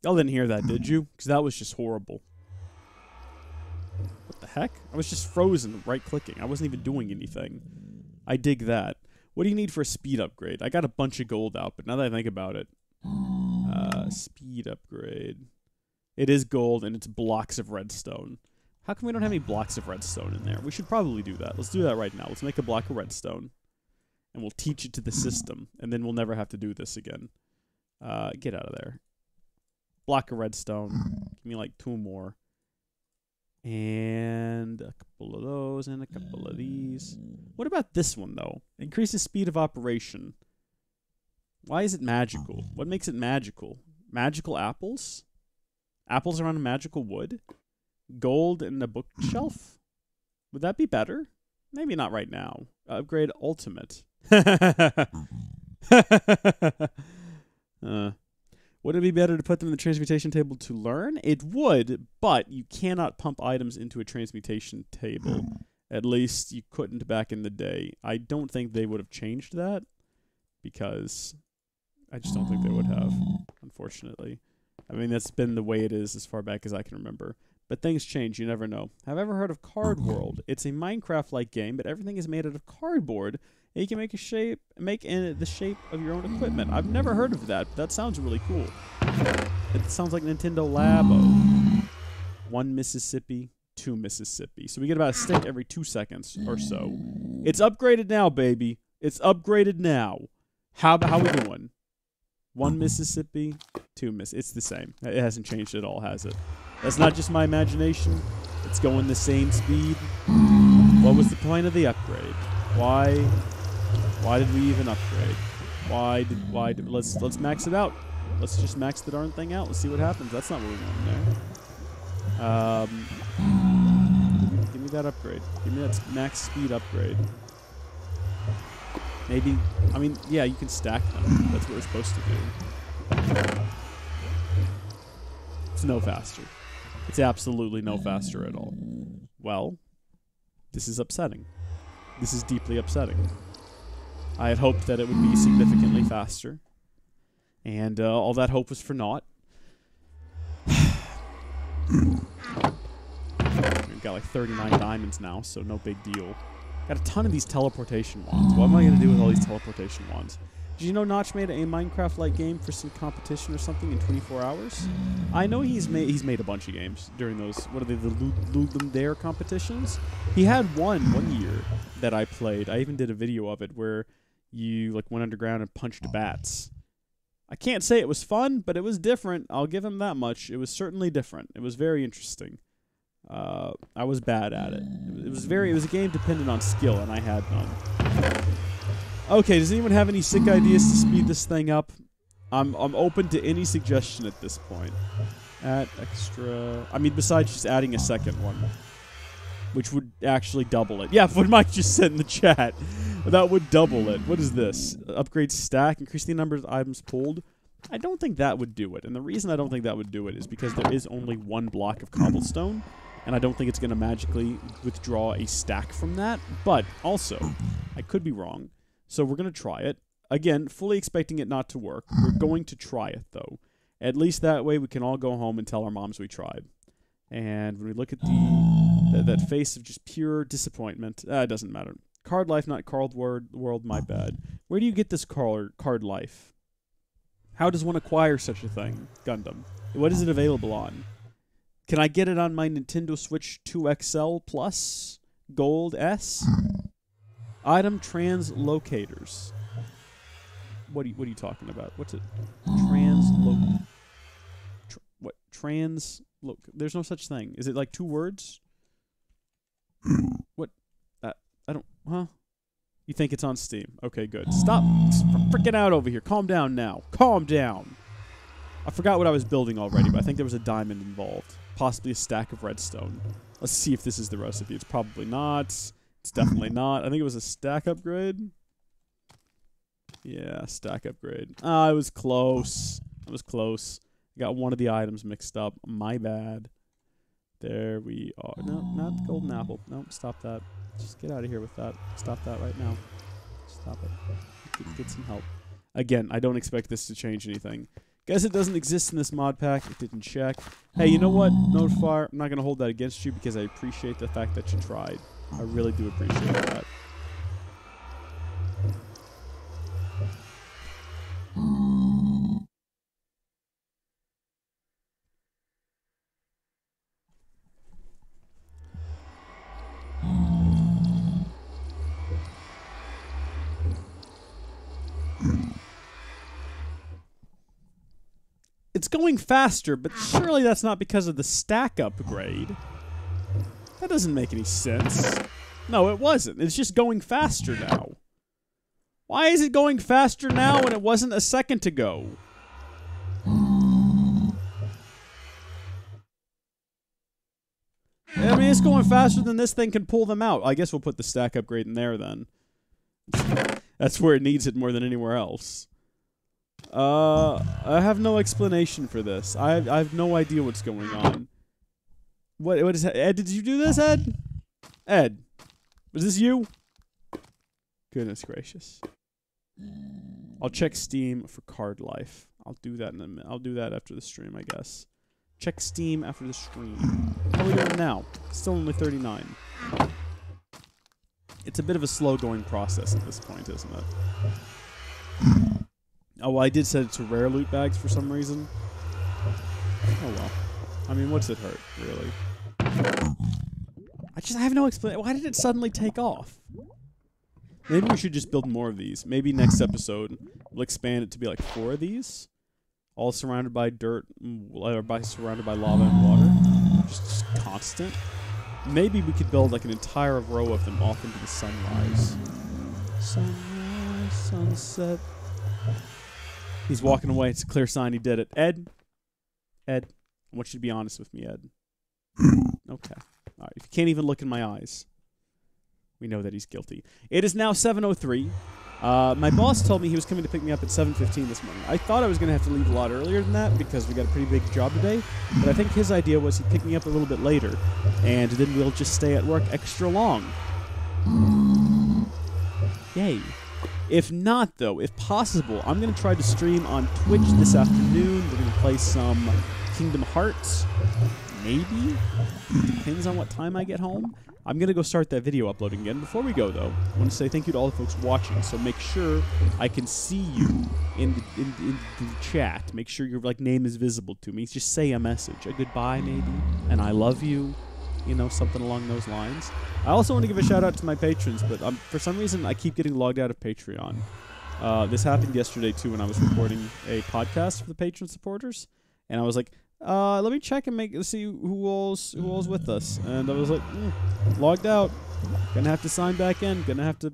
Y'all didn't hear that, did you? Because that was just horrible. What the heck? I was just frozen right-clicking. I wasn't even doing anything. I dig that. What do you need for a speed upgrade? I got a bunch of gold out, but now that I think about it... speed upgrade. It is gold, and it's blocks of redstone. How come we don't have any blocks of redstone in there? We should probably do that. Let's do that right now. Let's make a block of redstone. And we'll teach it to the system, and then we'll never have to do this again. Get out of there. Block of redstone. Give me like 2 more. And a couple of those and a couple of these. What about this one, though? Increases speed of operation. Why is it magical? What makes it magical? Magical apples? Apples are on a magical wood? Gold in a bookshelf? Would that be better? Maybe not right now. Upgrade ultimate. Would it be better to put them in the transmutation table to learn? It would, but you cannot pump items into a transmutation table. At least you couldn't back in the day. I don't think they would have changed that, because I just don't think they would have, unfortunately. I mean, that's been the way it is as far back as I can remember. But things change, you never know. Have you ever heard of Card World? It's a Minecraft-like game, but everything is made out of cardboard. And you can make the shape of your own equipment. I've never heard of that, but that sounds really cool. It sounds like Nintendo Labo. 1 Mississippi, 2 Mississippi. So we get about a stick every 2 seconds or so. It's upgraded now, baby. It's upgraded now. How we doing? 1 Mississippi, 2 Miss. It's the same. It hasn't changed at all, has it? That's not just my imagination. It's going the same speed. What was the point of the upgrade? Why did we even upgrade? Let's max it out. Let's just max the darn thing out. Let's see what happens. That's not what we want there. Give me that upgrade. Give me that max speed upgrade. Maybe, I mean, yeah, you can stack them. That's what we're supposed to do. It's no faster. It's absolutely no faster at all. Well, this is upsetting. This is deeply upsetting. I had hoped that it would be significantly faster. And all that hope was for naught. We've got like 39 diamonds now, so no big deal. Got a ton of these teleportation wands. What am I going to do with all these teleportation wands? Did you know Notch made a Minecraft-like game for some competition or something in 24 hours? I know he's made a bunch of games during those, what are they, the Ludum Dare competitions? He had one year that I played. I even did a video of it where you like went underground and punched bats. I can't say it was fun, but it was different. I'll give him that much. It was certainly different. It was very interesting. I was bad at it. It was a game dependent on skill, and I had none. Okay, does anyone have any sick ideas to speed this thing up? I'm open to any suggestion at this point. Add extra... I mean, besides just adding a second one, which would actually double it. Yeah, what Mike just said in the chat. That would double it. What is this? Upgrade stack, increase the number of items pulled. I don't think that would do it. And the reason I don't think that would do it is because there is only one block of cobblestone. And I don't think it's going to magically withdraw a stack from that. But also, I could be wrong. So we're going to try it. Again, fully expecting it not to work. We're going to try it, though. At least that way we can all go home and tell our moms we tried. And when we look at that face of just pure disappointment, it doesn't matter. Card life, not card world, my bad. Where do you get this card life? How does one acquire such a thing? Gundam. What is it available on? Can I get it on my Nintendo Switch 2 XL Plus Gold S? Item translocators. What are you talking about? What's it? There's no such thing. Is it like 2 words? What? I don't... Huh? You think it's on Steam. Okay, good. Stop freaking out over here. Calm down now. Calm down. I forgot what I was building already, but I think there was a diamond involved. Possibly a stack of redstone. Let's see if this is the recipe. It's probably not. It's definitely not. I think it was a stack upgrade. Yeah, stack upgrade. I was close. I was close. I got one of the items mixed up. My bad. There we are. No, not the golden apple. No, stop that. Just get out of here with that. Stop that right now. Stop it. Get some help. Again, I don't expect this to change anything. Guess it doesn't exist in this mod pack. It didn't check. Hey, you know what? Notifier, I'm not going to hold that against you because I appreciate the fact that you tried. I really do appreciate that. It's going faster, but surely that's not because of the stack upgrade. That doesn't make any sense. No, it wasn't. It's just going faster now. Why is it going faster now when it wasn't a second ago? I mean, it's going faster than this thing can pull them out. I guess we'll put the stack upgrade in there then. That's where it needs it more than anywhere else. I have no explanation for this. I have no idea what's going on. What is that? Ed, did you do this, Ed? Ed, was this you? Goodness gracious. I'll check Steam for card life. I'll do that in a minute. I'll do that after the stream, I guess. Check Steam after the stream. How are we doing now? Still only 39. It's a bit of a slow-going process at this point, isn't it? Oh, well, I did set it to rare loot bags for some reason. Oh, well. I mean, what's it hurt, really? I have no explanation. Why did it suddenly take off? Maybe we should just build more of these. Maybe next episode we'll expand it to be like 4 of these. All surrounded by dirt, or surrounded by lava and water. Just constant. Maybe we could build like an entire row of them off into the sunrise. Sunrise, sunset. He's walking away. It's a clear sign he did it. Ed, I want you to be honest with me, Ed. Okay. All right. If you can't even look in my eyes, we know that he's guilty. It is now 7:03. My boss told me he was coming to pick me up at 7:15 this morning. I thought I was going to have to leave a lot earlier than that because we got a pretty big job today. But I think his idea was he'd pick me up a little bit later, and then we'll just stay at work extra long. Yay. If not, though, if possible, I'm going to try to stream on Twitch this afternoon. We're going to play some Kingdom Hearts. maybe. Depends on what time I get home. I'm going to go start that video uploading again. Before we go, though, I want to say thank you to all the folks watching. So make sure I can see you in the chat. Make sure your name is visible to me. Just say a message, a goodbye maybe, and I love you, you know, something along those lines. I also want to give a shout out to my patrons, but for some reason I keep getting logged out of Patreon. This happened yesterday too when I was recording a podcast for the patron supporters, and I was like, let me check and see who all's with us, and I was like, logged out. Gonna have to sign back in. Gonna have to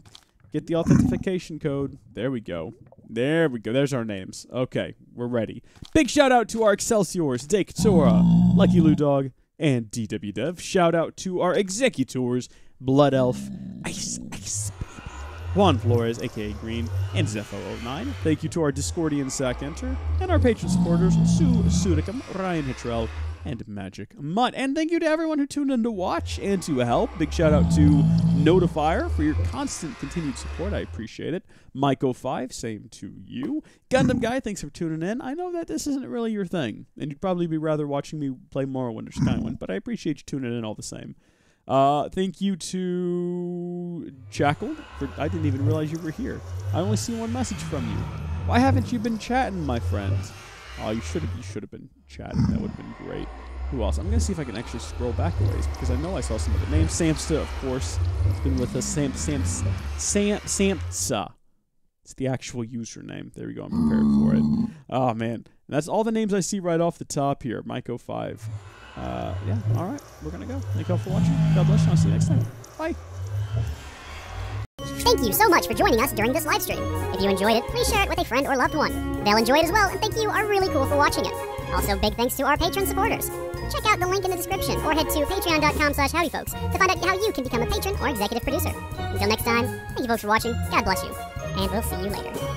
get the authentication code. There we go. There we go. There's our names. Okay, we're ready. Big shout out to our Excelsiors, Dakatora, Lucky Lou Dog, and DW Dev. Shout out to our executors, Blood Elf, Ice Baby, Juan Flores, aka Green, and Zepho09. Thank you to our Discordian Sack Enter, and our patron supporters, Sue Sudicum, Ryan Hittrell, and Magic Mutt. And thank you to everyone who tuned in to watch and to help. Big shout out to Notifier for your constant continued support. I appreciate it. Mike05, same to you. Gundam Guy, thanks for tuning in. I know that this isn't really your thing, and you'd probably be rather watching me play Morrowind or Skywind, but I appreciate you tuning in all the same. Thank you to Jackled. I didn't even realize you were here. I only see one message from you. Why haven't you been chatting, my friends? Oh, you should have been chatting. That would have been great. Who else? I'm gonna see if I can actually scroll back a ways because I know I saw some other names. Samsta, of course, has been with us. Samsa. It's the actual username. There we go. I'm prepared for it. Oh man, and that's all the names I see right off the top here. Mike05. Yeah, alright, we're gonna go. Thank you all for watching. God bless you, I'll see you next time. Bye. Thank you so much for joining us during this live stream. If you enjoyed it, please share it with a friend or loved one. They'll enjoy it as well, and think you are really cool for watching it. Also, big thanks to our patron supporters. Check out the link in the description, or head to patreon.com/howdyfolks to find out how you can become a patron or executive producer. Until next time, thank you folks for watching, God bless you, and we'll see you later.